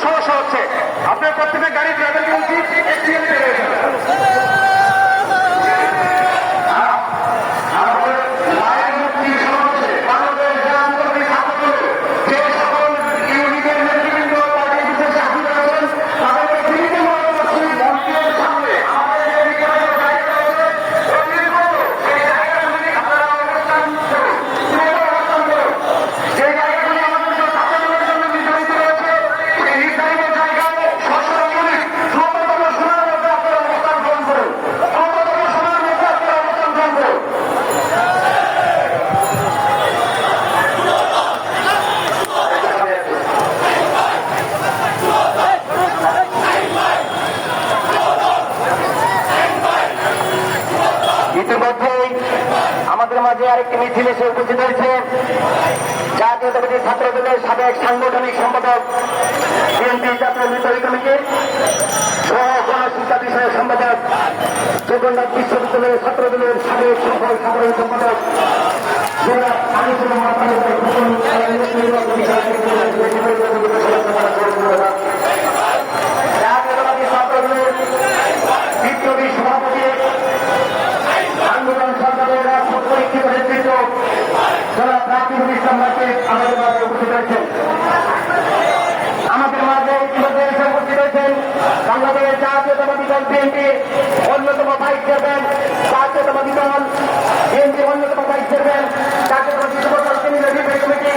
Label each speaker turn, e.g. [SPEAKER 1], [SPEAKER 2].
[SPEAKER 1] সমস্যা হচ্ছে। আপনার প্রত্যেকের গাড়ি ড্রাইভার উচিত একটি ইতিমধ্যেই আমাদের মাঝে আরেকটি মিছিল এসে উপস্থিত হয়েছে জাতীয়তাবাদী ছাত্র দলের সাবেক সাংগঠনিক সম্পাদক বিএনপি জাতীয় নির্বাহী কমিটি সহ গণশিক্ষা বিষয়ক সম্পাদক জগন্নাথ বিশ্ববিদ্যালয়ের ছাত্র দলের সাবেক সফল সাধারণ সম্পাদক জাতীয়তাবাদী ছাত্র দলের বিপ্লবী সভাপতি আন্দোলন সরকারের রাষ্ট্র পরীক্ষিত নেতৃত্ব যারা রাকিবুল ইসলাম রাকিব আমাদের মাঝে উপস্থিত হয়েছেন। আমাদের মাঝে ইতিমধ্যে এসে উপস্থিত হয়েছেন বাংলাদেশের জাতীয়তাবাদী দল বিএনপির অন্যতম ভাইস চেয়ারম্যান, জাতীয়তাবাদী দল বিএনপির অন্যতম ভাইস চেয়ারম্যান, জাতীয়তাবাদী যুব দল কেন্দ্রীয় নির্বাহী কমিটি